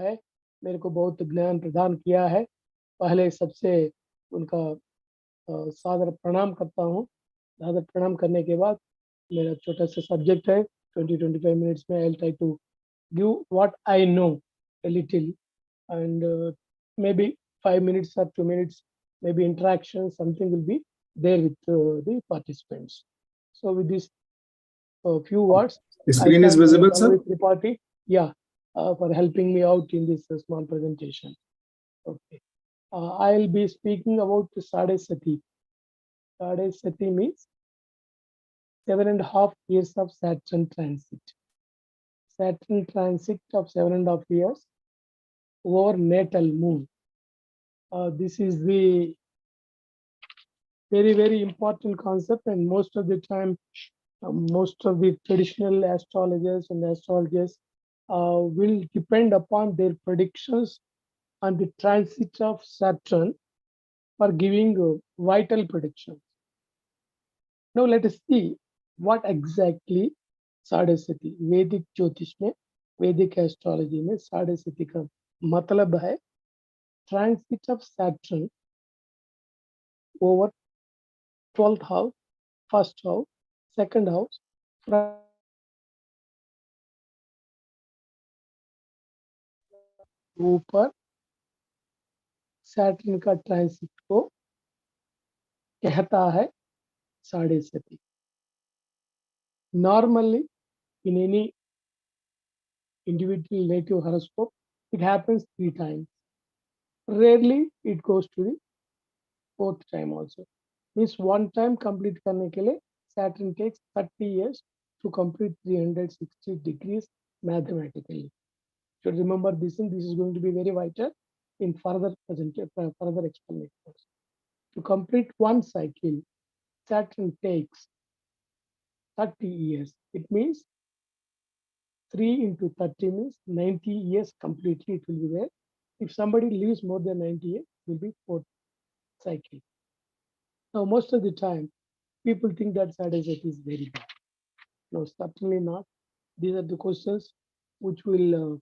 है, मेरे को बहुत ज्ञान प्रदान किया है। पहले सबसे उनका सादर प्रणाम करता हूँ। सादर प्रणाम करने के बाद मेरा छोटा सा सब्जेक्ट है, 20-25 मिनट्स में I try to give what I know a little, and maybe 5 minutes or 2 minutes, maybe interaction, something will be there with the participants. So with this few words, The I screen is thank visible, sir? the party, yeah, for helping me out in this small presentation. Okay, I'll be speaking about the Saadhe Saati. Saadhe Saati means 7.5 years of Saturn transit. Saturn transit of 7.5 years over natal moon. This is the very important concept, and most of the time, most of the traditional astrologers and astrologers will depend upon their predictions on the transit of Saturn for giving vital predictions. Now let us see what exactly साढ़े सती वैदिक ज्योतिष में, वैदिक astrology में साढ़े सती का मतलब है transit of Saturn over 12th house, first house, second house, ऊपर सैटर्न का ट्रांसिट को कहता है साढ़े सती. Normally, in any individual native horoscope, it happens 3 times. Rarely, it goes to the 4th time also. Means one time complete करने के लिए Saturn takes 30 years to complete 360 degrees mathematically. Should remember this thing. This is going to be very vital in further explanations. To complete one cycle, Saturn takes 30 years. It means 3 into 30 means 90 years completely it will be there. If somebody lives more than 90 years, it will be 4th cycle. Now, most of the time, people think that Saturday is very bad. No, certainly not. These are the questions which will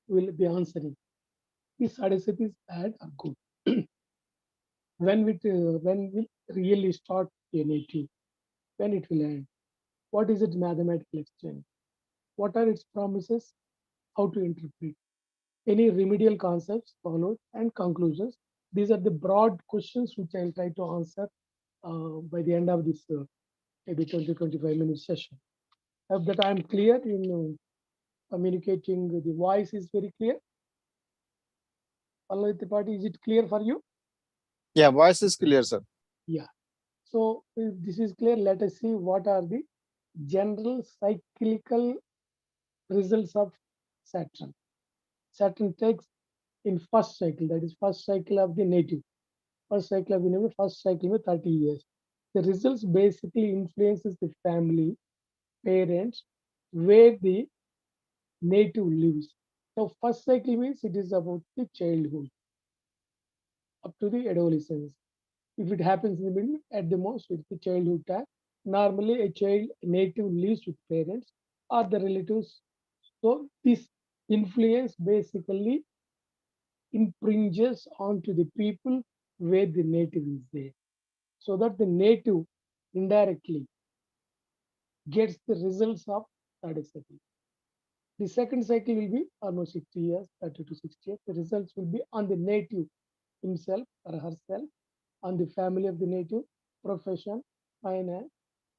be answering. Is Saturday is bad or good? when we really start a native, when it will end? What is its mathematical extent? What are its promises? How to interpret? Any remedial concepts followed and conclusions? These are the broad questions which I'll try to answer by the end of this maybe 20-25 minute session. I hope that I'm clear in communicating. The voice is very clear. Party, is it clear for you? Yeah, voice is clear, sir. Yeah. So if this is clear, let us see what are the general cyclical results of Saturn. Saturn takes in first cycle, that is first cycle of the native. First cycle of the native, first cycle with 30 years. The results basically influences the family, parents, where the native lives. So first cycle means it is about the childhood up to the adolescence. If it happens in the middle, at the most, it's the childhood time. Normally, a child native lives with parents or the relatives. So this influence basically impringes onto the people where the native is there, so that the native indirectly gets the results of Saadhe Saati. The second cycle will be almost 60 years, 30 to 60 years. The results will be on the native himself or herself, on the family of the native, profession, finance,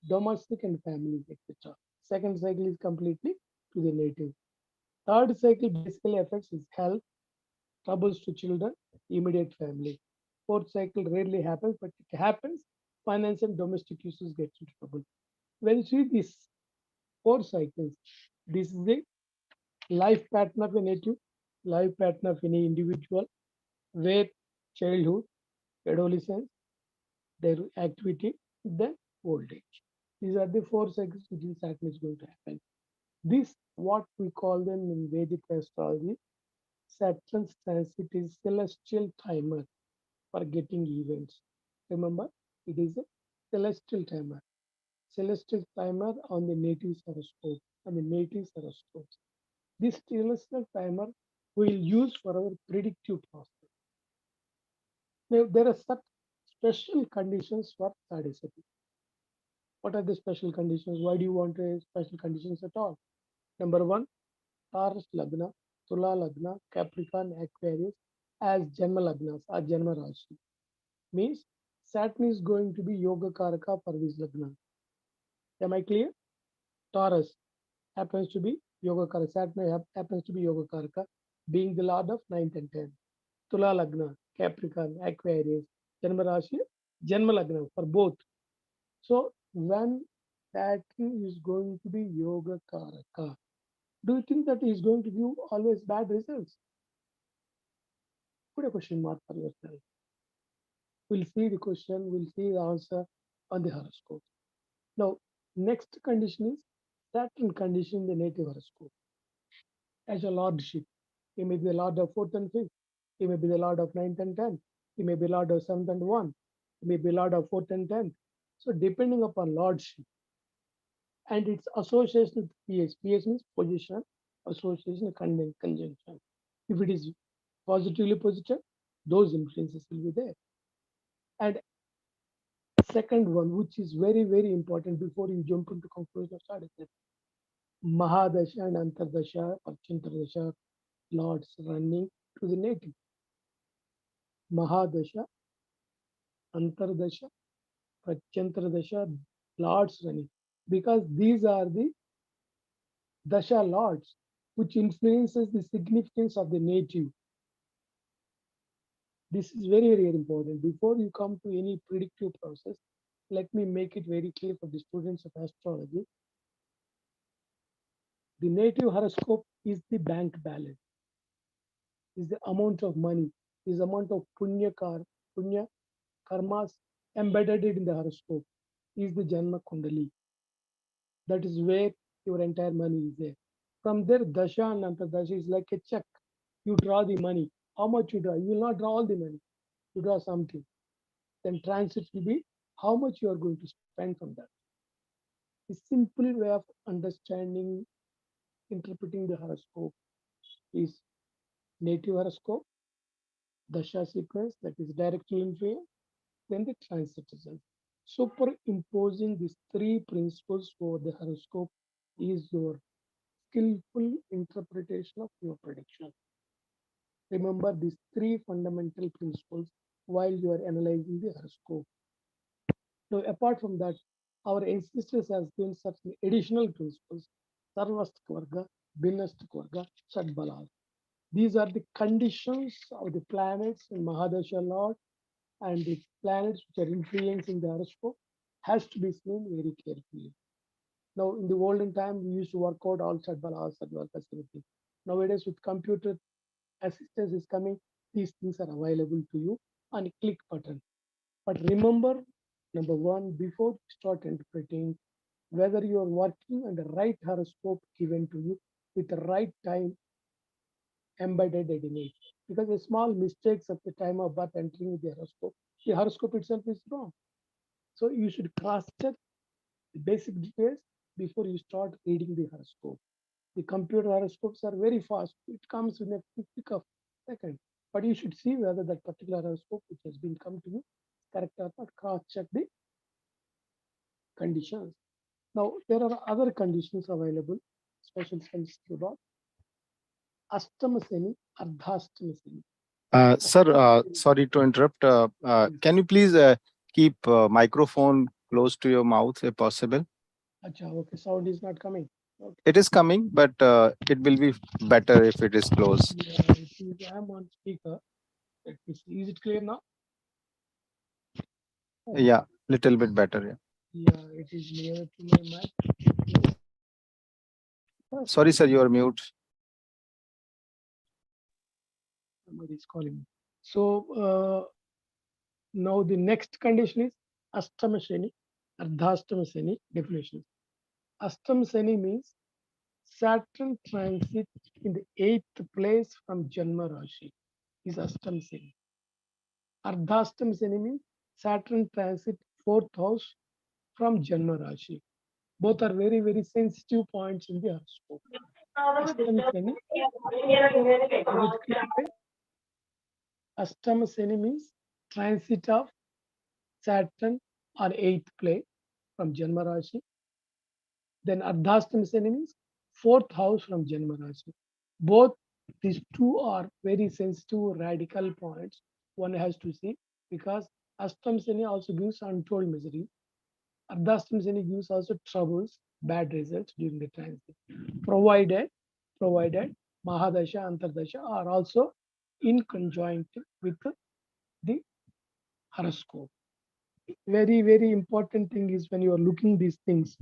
domestic and families, etc. Second cycle is completely to the native. Third cycle basically affects his health, troubles to children, immediate family. Fourth cycle rarely happens, but it happens. Finance and domestic issues get into trouble. When you see these 4 cycles, this is the life pattern of a native, life pattern of any individual, where childhood, adolescence, their activity, then old age. These are the 4 cycles which is Saturn is going to happen. This, what we call them in Vedic astrology, Saturn's transit is celestial timer for getting events. Remember, it is a celestial timer. Celestial timer on the native horoscope, on the native horoscopes. This celestial timer we'll use for our predictive process. Now, there are such special conditions for Saadhe Saati. What are the special conditions? Why do you want special conditions at all? Number one, Taurus Lagna, Tula Lagna, Capricorn, Aquarius as Janma Lagnas or Janma Rashi. Means Saturn is going to be Yoga Karaka for this Lagna. Am I clear? Taurus happens to be Yoga Karaka. Saturn happens to be Yoga Karaka, being the Lord of 9th and 10th. Tula Lagna, Capricorn, Aquarius, Janma Rashi, Janma Lagna for both. So when Saturn is going to be Yoga Karaka, do you think that is going to give always bad results? Put a question mark for yourself. We'll see the question, we'll see the answer on the horoscope. Now, next condition is Saturn condition in the native horoscope as a lordship. He may be the lord of 4th and 5th. He may be the lord of 9th and 10th. He may be lord of 7th and 1. He may be lord of 4th and 10th. So depending upon lordship and its association with PS. PS means position, association, conjunction. If it is positively positive, those influences will be there. And second one, which is very, very important before you jump into conclusion of Sadhya, Mahadasha and Antardasha or Chintardasha lords running to the native. Mahadasha, Antardasha, Prachantradasha lords running. Because these are the Dasha lords, which influences the significance of the native. This is very, very important. Before you come to any predictive process, let me make it very clear for the students of astrology. The native horoscope is the bank balance, is the amount of money, is the amount of punya karmas embedded in the horoscope, is the Janma Kundali. That is where your entire money is there. From there, Dasha and Antardasha is like a check. You draw the money. How much you draw? You will not draw all the money. You draw something. Then transit will be how much you are going to spend from that. A simple way of understanding, interpreting the horoscope is native horoscope, Dasha sequence, that is directional influence, then the transit result. Superimposing these three principles over the horoscope is your skillful interpretation of your prediction. Remember these three fundamental principles while you are analyzing the horoscope. Now, apart from that, our ancestors has given certain additional principles, Sarvastakvarga, Bhinnastakvarga, Sadbalas. These are the conditions of the planets in Mahadasha Lord and the planets which are influencing the horoscope has to be seen very carefully. Now, in the olden time, we used to work out all Sadbalas, Sadvakas, everything. Nowadays, with computer assistance is coming, these things are available to you on a click button. But remember, number one, before you start interpreting, whether you are working on the right horoscope given to you with the right time embedded in it. Because the small mistakes at the time of birth entering the horoscope itself is wrong. So you should cross check the basic details before you start reading the horoscope. The computer horoscopes are very fast. It comes in a click of second. But you should see whether that particular horoscope which has been come to you correct or not. Cross check the conditions. Now there are other conditions available, special conditions about Astama Seni, Ardhastama Seni. Sir, sorry to interrupt. Can you please keep microphone close to your mouth if possible? Acha, okay, sound is not coming. Okay. It is coming, but it will be better if it is close. Yeah, I'm on speaker. Let me see. Is it clear now? Yeah, little bit better. Yeah, it is near to my mic. Yeah. Sorry, sir, you are mute. Somebody is calling me. So now the next condition is Astama Sheni, Ardhastama Sheni definition. Astama Sheni means Saturn transit in the 8th place from Janma Rashi is Astama Sheni. Ardhastama Sheni means Saturn transit 4th house from Janma Rashi. Both are very, very sensitive points in the horoscope. Astam Sani. Is it clear, guys? Astam Sani means transit of Saturn or eighth plane from Janma Rashi. Then Ardhastam Sani means fourth house from Janma Rashi. Both these two are very sensitive radical points one has to see, because Astam Sani also gives untold misery. Ardhastam Sani gives also troubles, bad results during the transit. Provided, provided Mahadasha, Antardasha are also in conjoint with the horoscope. Very, very important thing is when you are looking these things,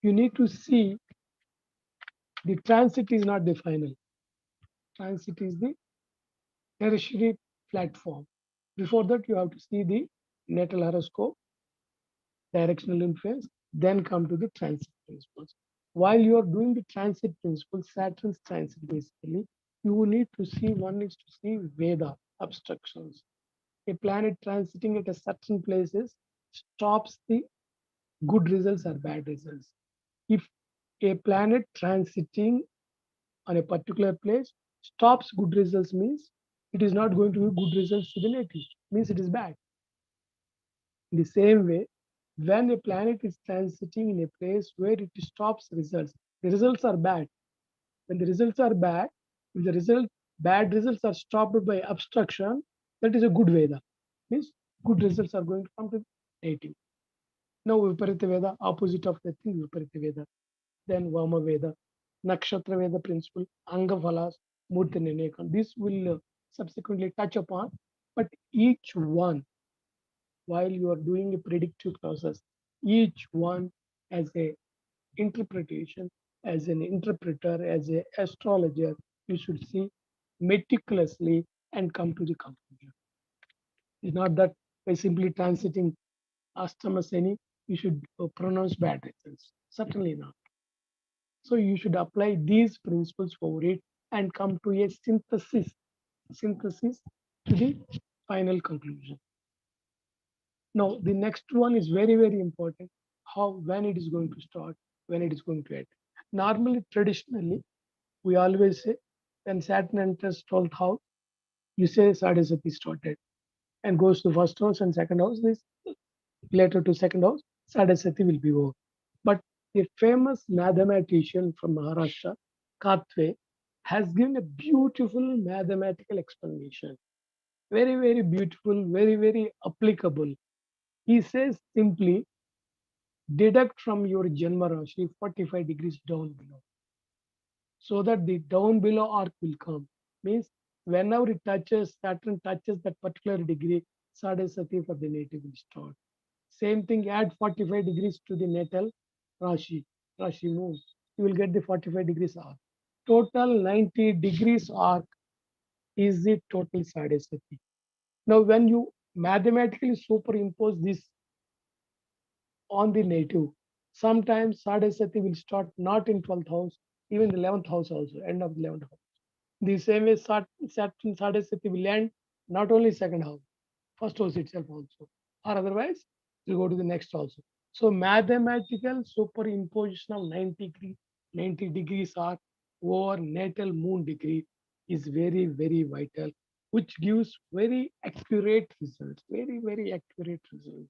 you need to see the transit is not the final. Transit is the tertiary platform. Before that, you have to see the natal horoscope, directional influence, then come to the transit principles. While you are doing the transit principles, Saturn's transit basically, you need to see, one needs to see Veda obstructions. A planet transiting at a certain places stops the good results or bad results. If a planet transiting on a particular place stops good results, means it is not going to be good results to the native, means it is bad. In the same way, when a planet is transiting in a place where it stops results, the results are bad. When the results are bad, if the bad results are stopped by obstruction, that is a good Veda. Means good results are going to come to the native. Now Viparita Veda, opposite of the thing, Viparita Veda. Then Vama Veda, Nakshatra Veda principle, Anga Phalas, Murti Ninekam. This will subsequently touch upon, but each one, while you are doing a predictive process, each one as a interpretation, as an interpreter, as a astrologer, you should see meticulously and come to the conclusion. It's not that by simply transiting Astama Seni, you should pronounce bad results. Certainly not. So you should apply these principles over it and come to a synthesis to the final conclusion. Now, the next one is very, very important. How, when it is going to start, when it is going to end. Normally, traditionally, we always say when Saturn enters 12th house, you say Saadhe Saati started and goes to first house and second house. This later to second house, Saadhe Saati will be over. But a famous mathematician from Maharashtra, Katve, has given a beautiful mathematical explanation. Very, very beautiful, very, very applicable. He says simply, deduct from your Janma Rashi 45 degrees down below, so that the down below arc will come. Means whenever it touches, Saturn touches that particular degree, Saadhe Sati for the native will start. Same thing, add 45 degrees to the natal Rashi. Rashi moves. You will get the 45 degrees arc. Total 90 degrees arc is the total Saadhe Sati. Now, when you mathematically superimpose this on the native, sometimes Saadhe Sati will start not in 12th house, even the 11th house also, end of the 11th house. The same way Saturn Saadhe Sati will land not only second house, first house itself also, or otherwise you go to the next also. So mathematical superimposition of 90 degrees arc over natal moon degree is very, very vital, which gives very accurate results, very, very accurate results,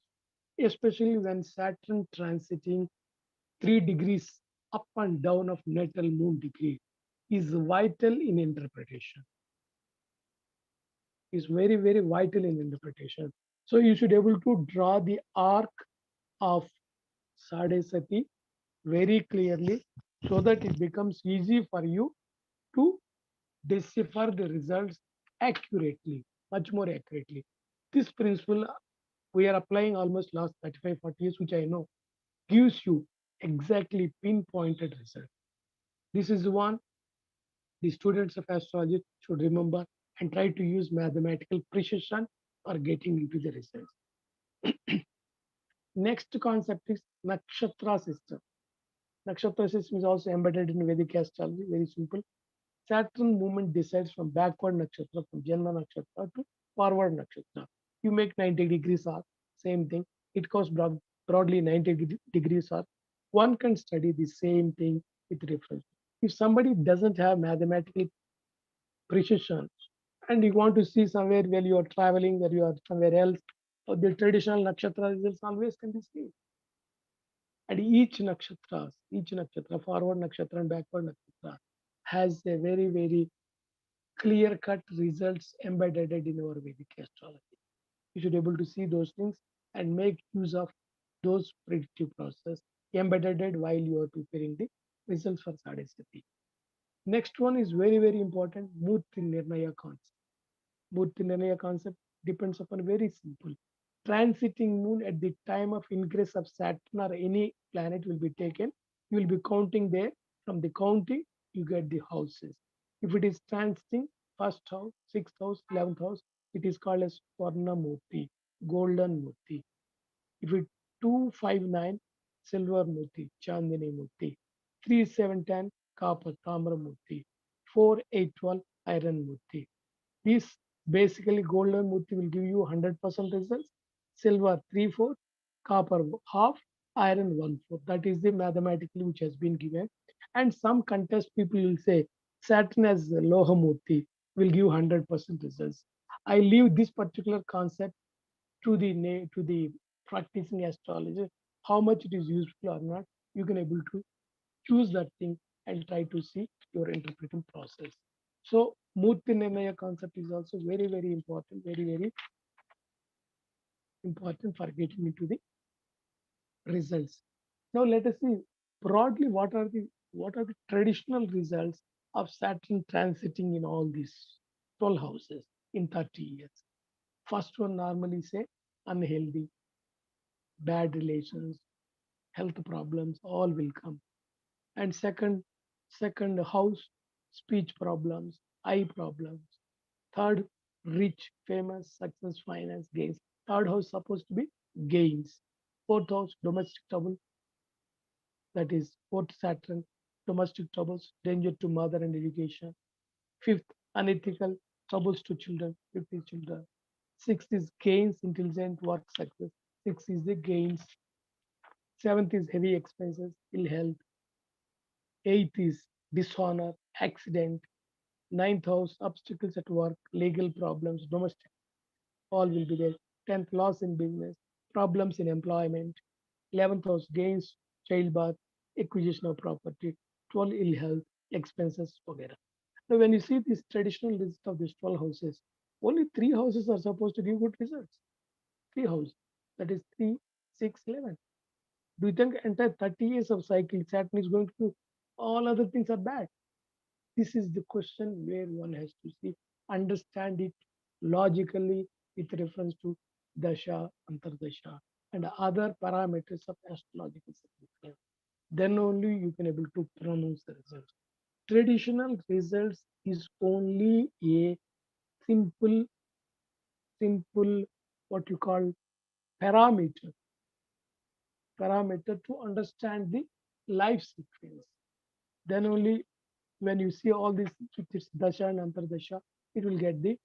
especially when Saturn transiting 3 degrees up and down of natal moon degree is vital in interpretation. Is very, very vital in interpretation. So you should able to draw the arc of Saadhe Sati very clearly, so that it becomes easy for you to decipher the results accurately, much more accurately. This principle we are applying almost last 35, 40 years, which I know gives you exactly pinpointed result. This is one the students of astrology should remember and try to use mathematical precision for getting into the results. Next concept is nakshatra system. Nakshatra system is also embedded in Vedic astrology, very simple. Saturn movement decides from backward nakshatra, from Janma nakshatra to forward nakshatra. You make 90 degrees arc, same thing. It goes broadly 90 degrees arc. One can study the same thing with reference. If somebody doesn't have mathematical precision and you want to see somewhere where you are traveling, where you are somewhere else, the traditional nakshatra results always can be seen. And each nakshatra, forward nakshatra and backward nakshatra, has a very, very clear cut results embedded in our Vedic astrology. You should be able to see those things and make use of those predictive process embedded while you are preparing the results for Saadhe Saati. Next one is very, very important, Murti Nirnaya concept. Murti Nirnaya concept depends upon very simple. Transiting moon at the time of ingress of Saturn or any planet will be taken. You will be counting there. From the counting, you get the houses. If it is transiting first house, sixth house, 11th house, it is called as Swarna Murti, golden Murti. If it 259, silver Murti, Chandani Murti. 3710, copper, Tamra Murti. 4812, iron Murti. This basically golden Murti will give you 100% results, silver 3/4, copper half, iron 1/4. That is the mathematically which has been given. And some contest people will say Saturn as Loha Murti will give 100% results. I leave this particular concept to the practicing astrologer. How much it is useful or not, you can able to choose that thing and try to see your interpreting process. So Murti Nirnaya concept is also very, very important, very, very important for getting into the results. Now let us see broadly what are the traditional results of Saturn transiting in all these 12 houses in 30 years. First one normally say unhealthy, bad relations, health problems, all will come. And second house, speech problems, eye problems. Third, rich, famous, success, finance, gains. Third house supposed to be gains. Fourth house, domestic trouble, that is fourth Saturn, domestic troubles, danger to mother and education. Fifth, unethical troubles to children, 50 children. Sixth is gains, intelligent work success. Sixth is the gains. Seventh is heavy expenses, ill health. Eighth is dishonor, accident. Ninth house, obstacles at work, legal problems, domestic, all will be there. 10th, loss in business, problems in employment. 11th house, gains, childbirth, acquisition of property. 12, ill health, expenses, etc. Now, when you see this traditional list of these 12 houses, only three houses are supposed to give good results. Three houses, that is 3, 6, 11. Do you think entire 30 years of cycle, Saturn is going to do all other things are bad? This is the question where one has to see, understand it logically with reference to dasha, antardasha, and other parameters of astrological significance. Then only you can able to pronounce the results. Traditional results is only a simple, simple, what you call parameter to understand the life sequence. Then only when you see all these with its dasha and antardasha, it will get the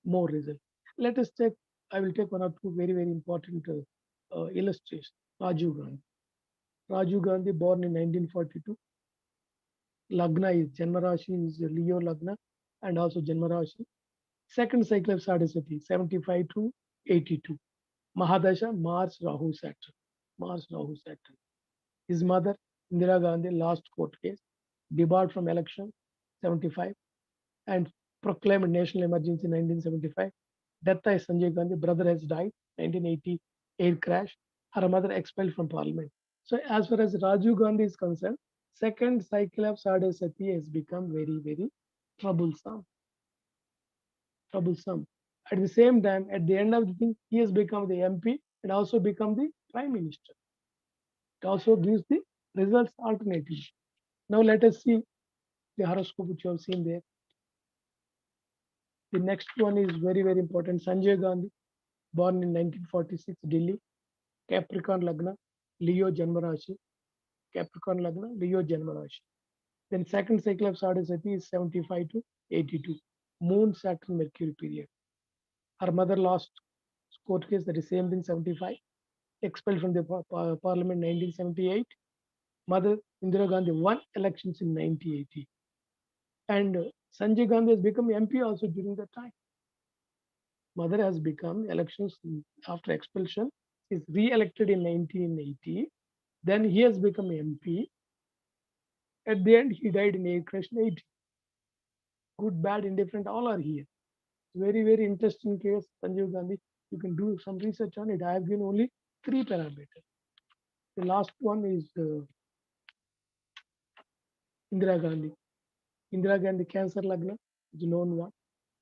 more result. Let us take, I will take one or two very, very important illustrations. Rajiv Gandhi. Rajiv Gandhi, born in 1942. Lagna is Janma Rashi is Leo Lagna and also Janma Rashi. Second cycle of Saadhe Saati, 75 to 82. Mahadasha, Mars, Rahu, Saturn. Mars, Rahu, Saturn. His mother, Indira Gandhi, lost court case, debarred from election, 75, and proclaimed national emergency in 1975. Death by Sanjay Gandhi, brother has died, 1980 air crash. Her mother expelled from parliament. So as far as Rajiv Gandhi is concerned, second cycle of Saadhe Sati has become very, very troublesome. Troublesome. At the same time, at the end of the thing, he has become the MP and also become the Prime Minister. It also gives the results alternative. Now let us see the horoscope which you have seen there. The next one is very, very important. Sanjay Gandhi, born in 1946, Delhi, Capricorn Lagna, Leo Janmarashi, Capricorn Lagna, Leo Janmarashi. Then second cycle of Saadhe Sati is 75 to 82, Moon, Saturn, Mercury period. Her mother lost court case, that is same thing, 75, expelled from the parliament 1978. Mother Indira Gandhi won elections in 1980, and Sanjay Gandhi has become MP also during that time. Mother has become elections after expulsion. He's re-elected in 1980. Then he has become MP. At the end, he died in air crash in 80. Good, bad, indifferent, all are here. Very, very interesting case, Sanjeev Gandhi. You can do some research on it. I have given only three parameters. The last one is Indira Gandhi. Indira Gandhi Cancer Lagna is known one.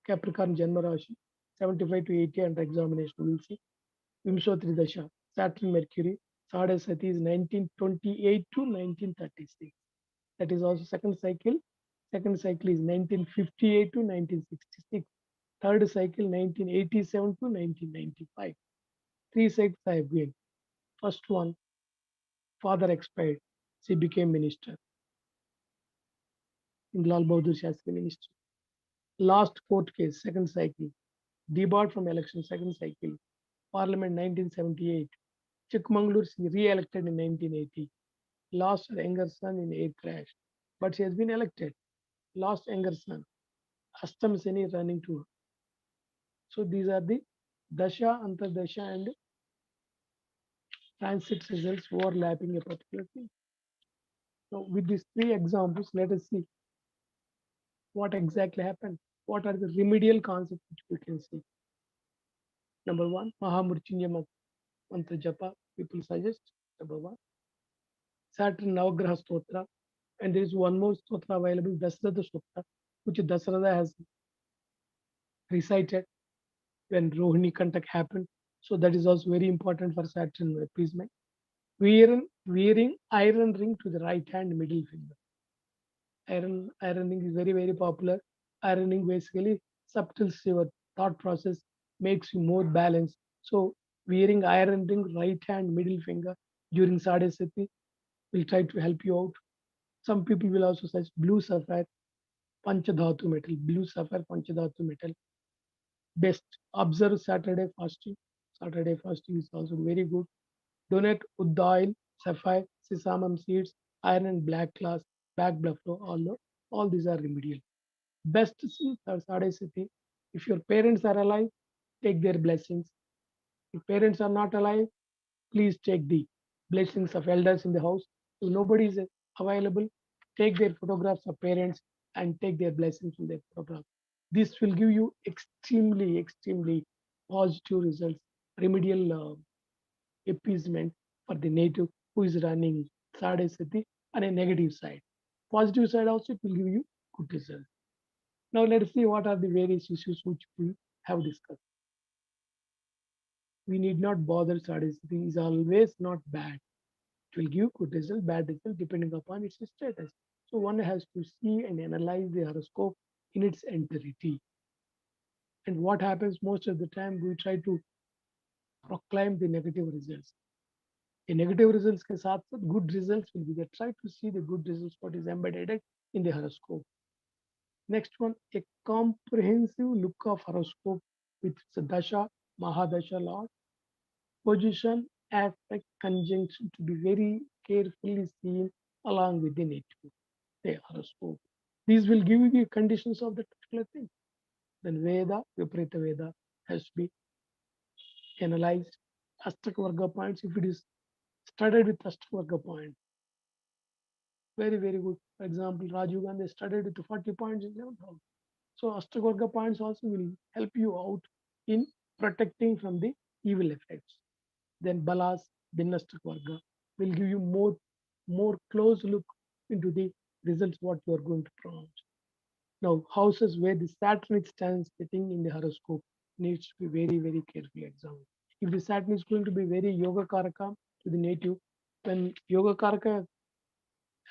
Capricorn Janma Rashi, 75 to 80 under examination. We'll see. Vimshotri Dasha, Saturn Mercury, Saadhe Saati is 1928 to 1936. That is also second cycle. Second cycle is 1958 to 1966. Third cycle 1987 to 1995. Three cycles I have given. First one, father expired. She became minister in Lal Bahadur Shastri ministry. Last court case, second cycle. Debarred from election, second cycle. Parliament 1978. Chikmagalur re-elected in 1980. Lost her younger son in air crash, but she has been elected. Lost younger son. Astam Seni running to her. So these are the Dasha, Antardasha, and transit results overlapping a particular thing. Now, with these three examples, let us see what exactly happened. What are the remedial concepts which we can see? Number one, Mahamurchinya Mantra Japa, people suggest. Number one, Saturn Navagraha Stotra, and there is one more stotra available, Dasratha Stotra, which Dasratha has recited when Rohini Kantak happened. So that is also very important for Saturn appeasement. Wearing iron ring to the right hand middle finger. Ironing is very, very popular. Ironing basically subtles your thought process, makes you more balanced. So wearing iron ring right hand middle finger during Saadhe Saati will try to help you out. Some people will also suggest blue sapphire, panchadhatu metal, blue sapphire, panchadhatu metal. Best. Observe Saturday fasting. Saturday fasting is also very good. Donate Uddha oil, sapphire, sesame seeds, iron and black glass, black buffalo, all these are remedial. Best Saadhe Sati. If your parents are alive, take their blessings. If parents are not alive, please take the blessings of elders in the house. If nobody is available, take their photographs of parents and take their blessings from their photograph. This will give you extremely, extremely positive results, remedial appeasement for the native who is running Saadhe Sati on a negative side. Positive side also it will give you good results. Now let's see what are the various issues which we have discussed. We need not bother Saadhe Sati is always not bad. It will give good result, bad result depending upon its status. So one has to see and analyze the horoscope in its entirety. And what happens most of the time, we try to proclaim the negative results. The negative results के साथ साथ good results will be there. Try to see the good results what is embedded in the horoscope. Next one, a comprehensive look of horoscope with Dasha, Mahadasha Lord, position, aspect, conjunction to be very carefully seen along with the native, the horoscope. These will give you the conditions of that particular thing. Then Veda, Viparita Veda has to be analyzed. Astaka Varga points, if it is studied with Astaka Varga points, very, very good. For example, Rajiv Gandhi studied with 40 points in 11th house. So Astagorga points also will help you out in protecting from the evil effects. Then Balas, Binnastagvarga will give you more close look into the results what you are going to pronounce. Now, houses where the Saturn is sitting in the horoscope needs to be very, very carefully examined. If the Saturn is going to be very Yoga Karaka to the native, when Yoga Karaka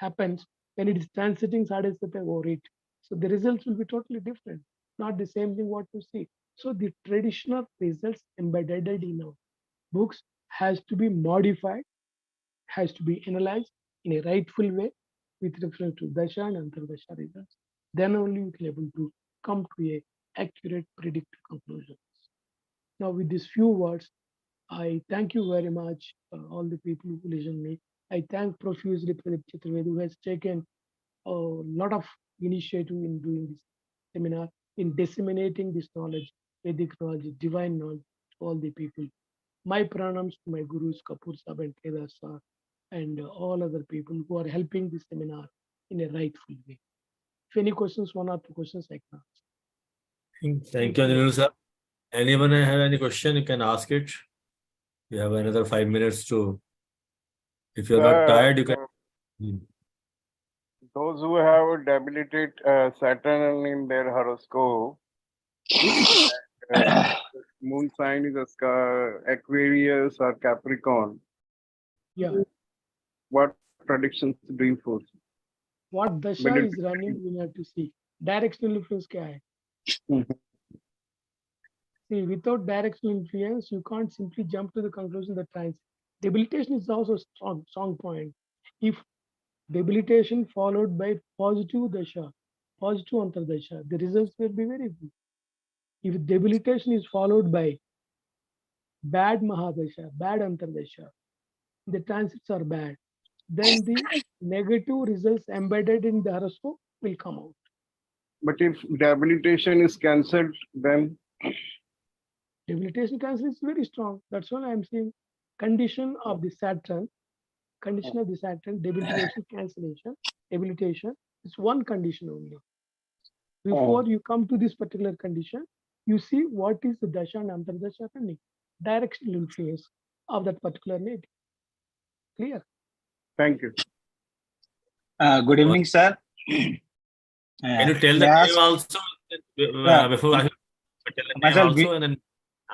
happens, when it is transiting Sadhasata over it, so the results will be totally different, not the same thing what you see. So the traditional results embedded in our books has to be modified, has to be analyzed in a rightful way with reference to Dasha and Antardasha results. Then only you can able to come to a accurate predictive conclusions. Now with these few words, I thank you very much for all the people who listen me. I thank profusely Pradeep Chaturvedi, who has taken a lot of initiative in doing this seminar, in disseminating this knowledge, Vedic knowledge, divine knowledge to all the people. My pranams to my gurus, Kapoor Sahab and Kedar sir, and all other people who are helping this seminar in a rightful way. If any questions, one or two questions, I can answer. Thank you, Anjaneyulu sir. Anyone have any question, you can ask it. You have another 5 minutes to. If you're not tired, you can. Those who have a debilitate Saturn in their horoscope, moon sign is Aquarius or Capricorn. Yeah. What predictions do you foresee? What dasha is running, we have to see. Directional influence kya hai? See, without directional influence, you can't simply jump to the conclusion that transit. Debilitation is also a strong point. If debilitation followed by positive dasha, positive antardasha, the results will be very good. If debilitation is followed by bad mahadasha, bad antardasha, the transits are bad, then the negative results embedded in the horoscope will come out. But if debilitation is cancelled, then Debilitation cancel is very strong. That's why I'm saying condition of the Saturn, debilitation, cancellation, debilitation is one condition only. Before you come to this particular condition, you see what is the dasha and antardasha running, directional influence of that particular native. Clear? thank you. Good evening, sir. Can you tell the name also before I tell the name Myself, also and then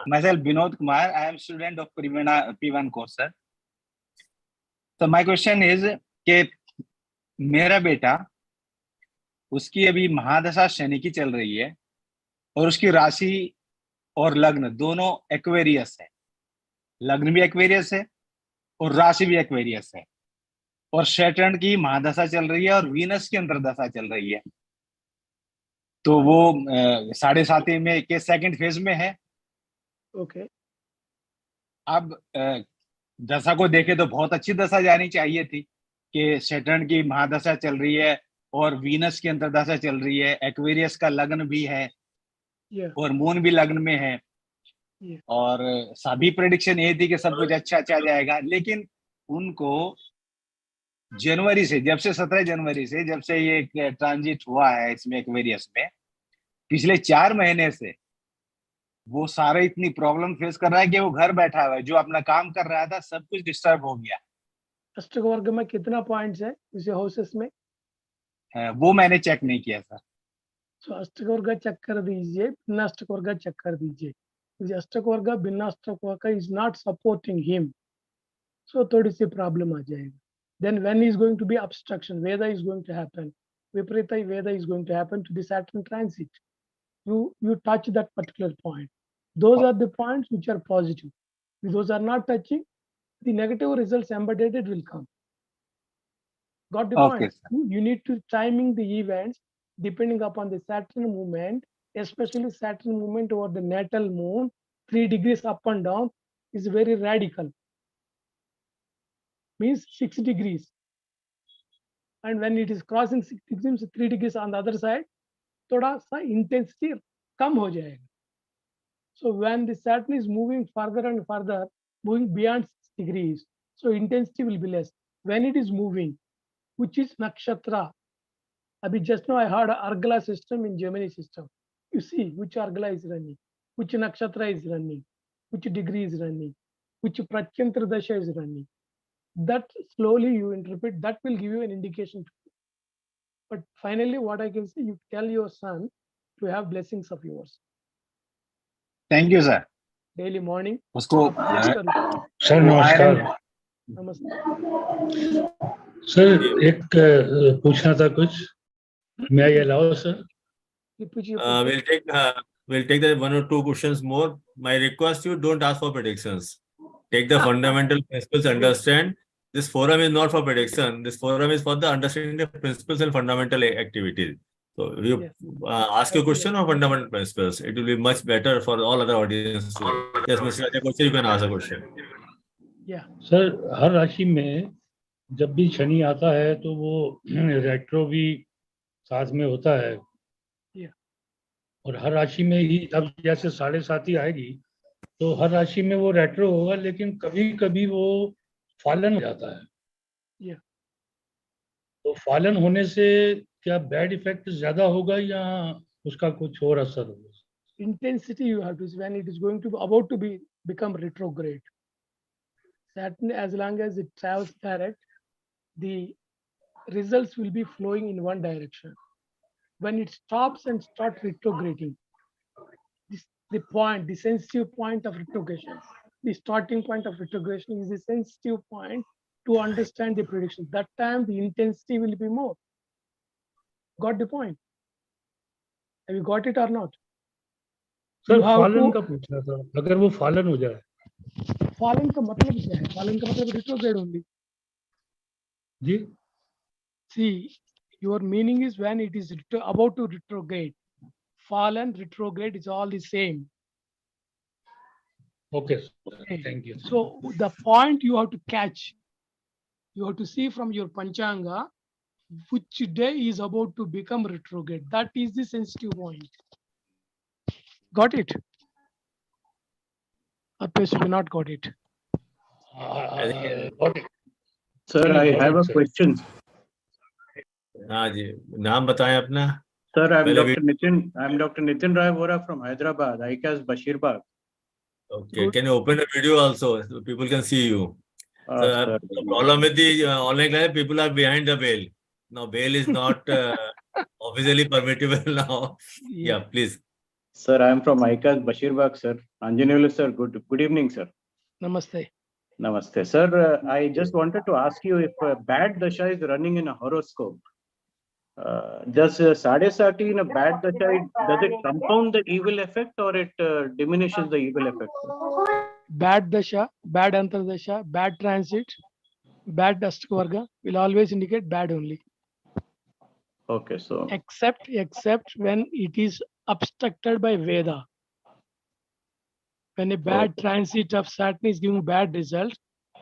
myself Vinod Kumar. I am student of P1 course, sir. So my question is कि मेरा बेटा, उसकी अभी महादशा शनि की चल रही है और उसकी राशि और लग्न दोनों एक्वेरियस है, लग्न भी एक्वेरियस है और राशि भी एक्वेरियस है, और सैटर्न की महादशा चल रही है और वीनस की अंतर्दशा चल रही है। तो वो 7.5 में के सेकंड फेज में है। ओके। अब दशा को देखे तो बहुत अच्छी दशा जानी चाहिए थी कि सैटर्न की महादशा चल रही है और वीनस की अंतर्दशा चल रही है, एक्वेरियस का लग्न भी है और मून भी लग्न में है, और सभी प्रेडिक्शन ये थी कि सब कुछ अच्छा अच्छा जाएगा। लेकिन उनको जनवरी से, जब से 17 जनवरी से जब से ये ट्रांजिट हुआ है इसमें एक्वेरियस में, पिछले 4 महीने से वो सारे इतनी प्रॉब्लम फेस कर रहा है कि वो घर बैठा हुआ है, जो अपना काम कर रहा था सब कुछ डिस्टर्ब हो गया। अष्टक वर्ग में कितना पॉइंट्स है इसे हाउसेस में? वो मैंने चेक नहीं किया सर। तो अष्टक वर्ग चेक कर दीजिए, भिन्नाष्टक वर्ग चेक कर दीजिए। अष्टक वर्ग भिन्नाष्टक वर्ग इज नॉट सपोर्टिंग हिम, सो थोड़ी सी प्रॉब्लम आ जाएगी। Then when is going to be obstruction, Veda is going to happen, Viparita Veda is going to happen to the Saturn transit. You touch that particular point. Those are the points which are positive. If those are not touching, the negative results embedded will come. Got the point? You need to timing the events depending upon the Saturn movement, especially Saturn movement over the natal moon, 3 degrees up and down is very radical. Means 6 degrees. And when it is crossing 6 degrees, 3 degrees on the other side, thoda sa intensity kam ho jayega. So when the Saturn is moving further and further, moving beyond 6 degrees, so intensity will be less. When it is moving, which is nakshatra, abhi just now I heard Argala system in Gemini system. You see which Argala is running, which nakshatra is running, which degree is running, which prachyantara dasha is running. That slowly you interpret, that will give you an indication. But finally, what I can say, you tell your son to have blessings of yours. Thank you, sir. Daily morning. उसको sir नमस्कार। नमस्ते sir एक पूछना था कुछ, मैं ये लाओ sir. we'll take the 1 or 2 questions more. My request you, don't ask for predictions. Take the fundamental principles, understand. This forum is not for prediction. This forum is for the understanding the principles and fundamental activities. So you ask a question on fundamental principles. It will be much better for all other audiences. Yes, Mr. Raja, you can ask a question. Yeah. Sir हर राशि में जब भी शनि आता है तो वो retro भी साथ में होता है। Yeah. और हर राशि में ही, अब जैसे 7.5 आएगी तो हर राशि में वो रेट्रो होगा, लेकिन कभी कभी वो फालन हो जाता है। Yeah. तो फालन होने से क्या बैड इफेक्ट ज्यादा होगा या उसका कुछ और असर होगा? Intensity you have to see when it is going to be about to be become retrograde. Saturn, as long as it travels direct, the results will be flowing in one direction. When it stops and starts retrograding, the point, the sensitive point of retrogression, the starting point of retrogression is the sensitive point to understand the prediction. That time the intensity will be more. Got the point? Have you got it or not? Sir You have फालन to- का पूछना था, अगर वो फालन हो जाए। Fallen का मतलब क्या है? Fallen का मतलब retrograde only. जी See, your meaning is when it is about to retrograde. Fallen, retrograde is all the same. Okay, Okay. Thank you. So the point you have to catch, you have to see from your Panchanga which day is about to become retrograde. That is the sensitive point. Got it? Otherwise, you not got it. got it. Sir, I have a question. हाँ जी, नाम बताएं अपना। Sir, I'm पहले Dr. Nitin. I'm Dr. Nitin Rai Vora from Hyderabad, Icas Bashirbagh. Okay, Good. can you open a video also so people can see you? Sir, The problem with the online class, people are behind the veil. Now, veil is not officially permittable now. Yeah, please. Sir, I'm from Icas Bashirbagh, sir. Anjaneyulu, sir. Good evening, sir. Namaste. Namaste. Sir, I just wanted to ask you if bad dasha is running in a horoscope. Does Saadhe Saati in a bad dasha, does it compound the evil effect or it diminishes the evil effect? Bad dasha, bad antardasha, bad transit, bad Astvarga will always indicate bad only. Okay, so Except when it is obstructed by Veda. When a bad transit of Saturn is giving bad results,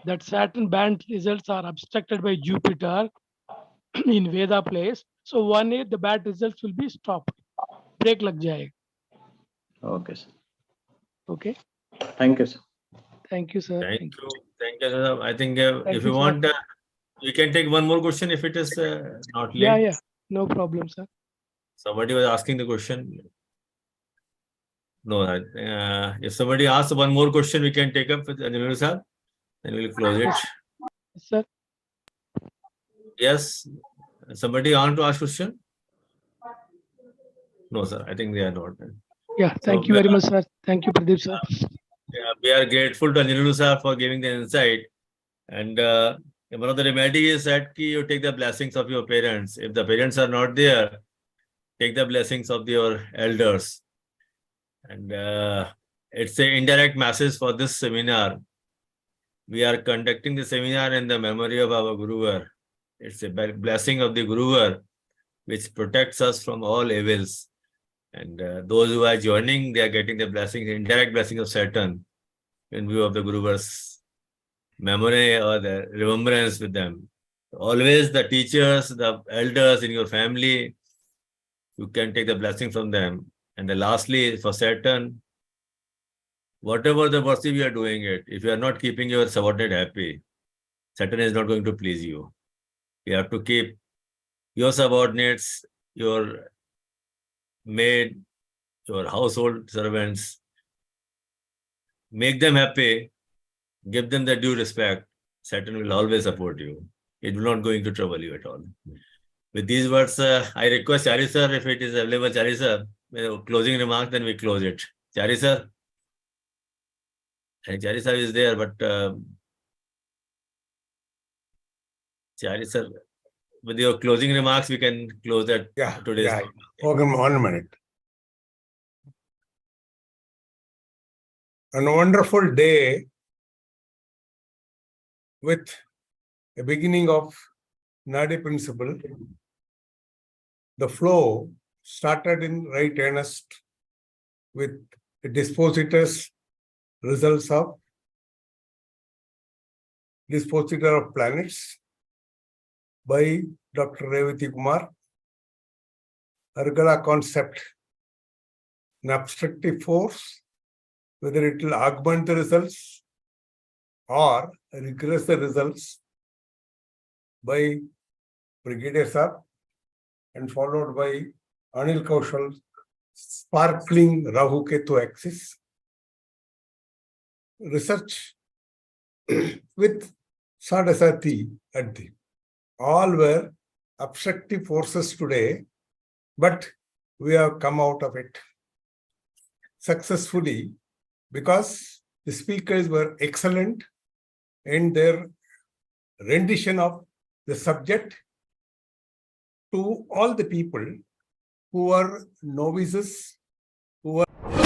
that Saturn bad results are obstructed by Jupiter in Veda place. So one day the bad results will be stopped. Break lag jayega. okay, sir. Okay. Thank you, sir. Thank you, sir. Thank you. Thank you, sir. I think Thank if you, you sir. want, we can take one more question if it is not late. Yeah. No problem, sir. Somebody was asking the question. No, if somebody asks one more question, we can take up with Anjaneyulu sir, then we'll close it. Sir, Yes, somebody want to ask question? No, sir. I think they are not. yeah, thank So, you very much, sir. Thank you, Pradeep, sir. Yeah, we are grateful to Anjaneyulu sir for giving the insight. And one of the remedies is that you take the blessings of your parents. If the parents are not there, take the blessings of your elders. And it's an indirect message for this seminar. We are conducting the seminar in the memory of our Guruvar. It's a blessing of the Guruvar, which protects us from all evils. And those who are joining, they are getting the blessing, the indirect blessing of Saturn in view of the Guruvar's memory or the remembrance with them. Always the teachers, the elders in your family, you can take the blessing from them. And then lastly, for Saturn, whatever the worship you are doing it, if you are not keeping your subordinate happy, Saturn is not going to please you. You have to keep your subordinates, your maid, your household servants, make them happy, give them the due respect. Saturn will always support you. It will not going to trouble you at all. With these words, I request Chari sir, if it is available, Chari sir, closing remarks, then we close it. Chari sir? Chari sir is there, but Chari sir, with your closing remarks, we can close that today's. Okay, 1 minute. On a wonderful day with a beginning of Nadi principle, the flow started in right earnest with the dispositor's results of dispositor of planets by Dr. Revati Kumar. Argala concept, an obstructive force, whether it will augment the results or regress the results, by Brigadier Saab, and followed by Anil Kaushal, sparkling Rahu Ketu axis. Research with Saadhe Saati at the all were obstructive forces today, but we have come out of it successfully because the speakers were excellent in their rendition of the subject to all the people who are novices, who are